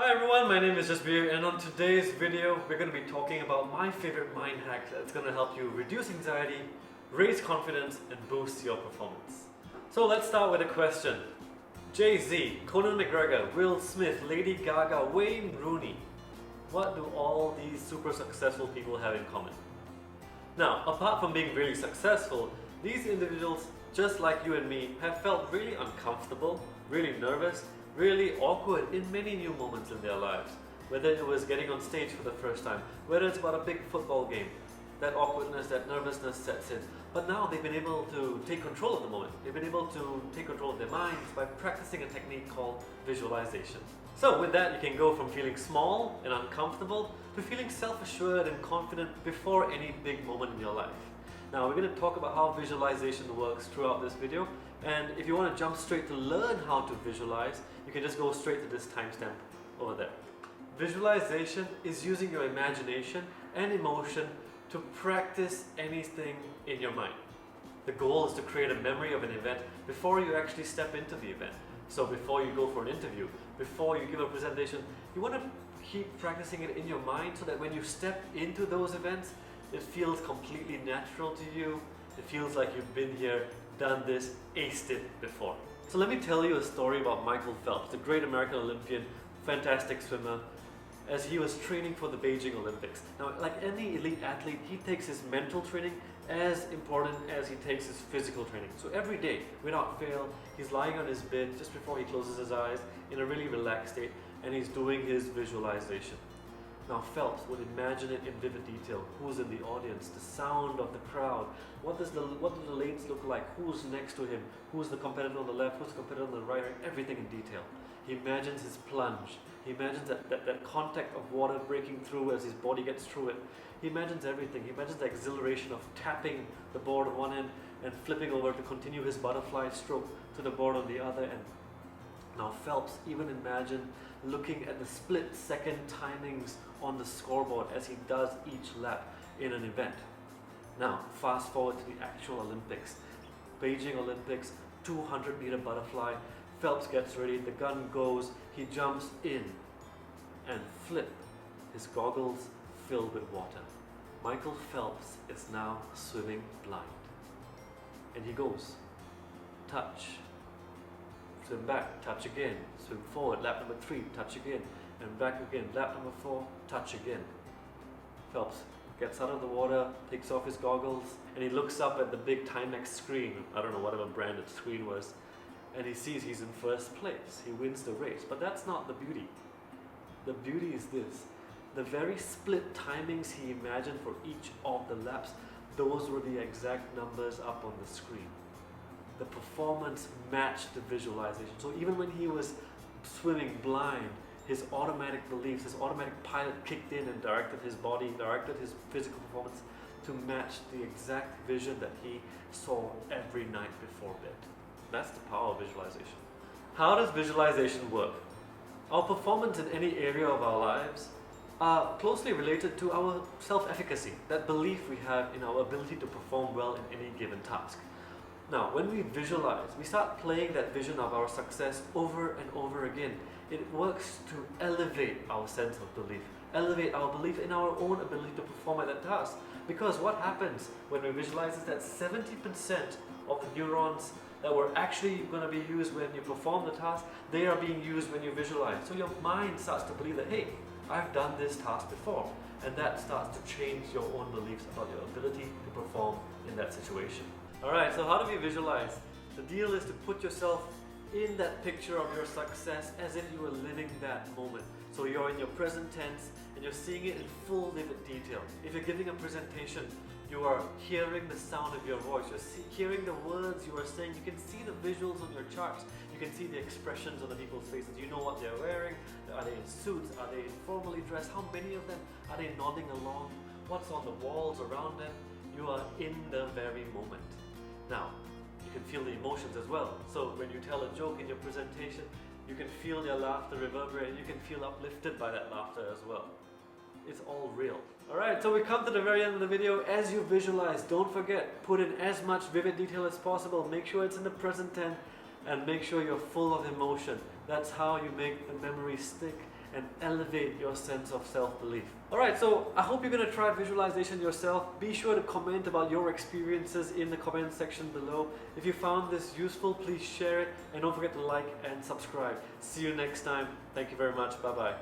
Hi everyone, my name is Jasbir, and on today's video we're going to be talking about my favorite mind hack that's going to help you reduce anxiety, raise confidence and boost your performance. So let's start with a question. Jay-Z, Conor McGregor, Will Smith, Lady Gaga, Wayne Rooney. What do all these super successful people have in common? Now, apart from being really successful, these individuals, just like you and me, have felt really uncomfortable, really nervous, really awkward in many new moments in their lives. Whether it was getting on stage for the first time, whether it's about a big football game, that awkwardness, that nervousness sets in. But now they've been able to take control of the moment. They've been able to take control of their minds by practicing a technique called visualization. So with that, you can go from feeling small and uncomfortable to feeling self-assured and confident before any big moment in your life. Now we're going to talk about how visualization works throughout this video, and if you want to jump straight to learn how to visualize, you can just go straight to this timestamp over there. Visualization is using your imagination and emotion to practice anything in your mind. The goal is to create a memory of an event before you actually step into the event. So before you go for an interview, before you give a presentation, you want to keep practicing it in your mind so that when you step into those events, it feels completely natural to you. It feels like you've been here, done this, aced it before. So let me tell you a story about Michael Phelps, the great American Olympian, fantastic swimmer, as he was training for the Beijing Olympics. Now, like any elite athlete, he takes his mental training as important as he takes his physical training. So every day, without fail, he's lying on his bed just before he closes his eyes in a really relaxed state, and he's doing his visualization. Now Phelps would imagine it in vivid detail. Who's in the audience, the sound of the crowd, what do the lanes look like, who's next to him, who's the competitor on the left, who's the competitor on the right, everything in detail. He imagines his plunge. He imagines that contact of water breaking through as his body gets through it. He imagines everything. He imagines the exhilaration of tapping the board on one end and flipping over to continue his butterfly stroke to the board on the other end. Now Phelps even imagined looking at the split-second timings on the scoreboard as he does each lap in an event. Now, fast forward to the actual Olympics. Beijing Olympics, 200-meter butterfly. Phelps gets ready, the gun goes, he jumps in, and flip, his goggles filled with water. Michael Phelps is now swimming blind. And he goes, touch, swim back, touch again, swim forward, lap number 3, touch again, and back again, lap number 4, touch again. Phelps gets out of the water, takes off his goggles, and he looks up at the big Timex screen, I don't know whatever brand the screen was, and he sees he's in first place. He wins the race. But that's not the beauty. The beauty is this. The very split timings he imagined for each of the laps, those were the exact numbers up on the screen. The performance matched the visualization. So even when he was swimming blind, his automatic beliefs, his automatic pilot kicked in and directed his body, directed his physical performance to match the exact vision that he saw every night before bed. That's the power of visualization. How does visualization work? Our performance in any area of our lives are closely related to our self-efficacy, that belief we have in our ability to perform well in any given task. Now, when we visualize, we start playing that vision of our success over and over again. It works to elevate our sense of belief, elevate our belief in our own ability to perform at that task. Because what happens when we visualize is that 70% of the neurons that were actually going to be used when you perform the task, they are being used when you visualize. So your mind starts to believe that, hey, I've done this task before. And that starts to change your own beliefs about your ability to perform in that situation. Alright, so how do we visualize? The deal is to put yourself in that picture of your success as if you were living that moment. So you're in your present tense and you're seeing it in full vivid detail. If you're giving a presentation, you are hearing the sound of your voice, you're hearing the words you are saying, you can see the visuals on your charts, you can see the expressions on the people's faces, you know what they're wearing, are they in suits, are they formally dressed, how many of them, are they nodding along, what's on the walls around them, you are in the very moment. Now, you can feel the emotions as well, so when you tell a joke in your presentation, you can feel your laughter reverberate and you can feel uplifted by that laughter as well. It's all real. Alright, so we come to the very end of the video. As you visualize, don't forget, put in as much vivid detail as possible. Make sure it's in the present tense and make sure you're full of emotion. That's how you make the memory stick and elevate your sense of self-belief. Alright, so I hope you're going to try visualization yourself. Be sure to comment about your experiences in the comment section below. If you found this useful, please share it, and don't forget to like and subscribe. See you next time. Thank you very much. Bye bye.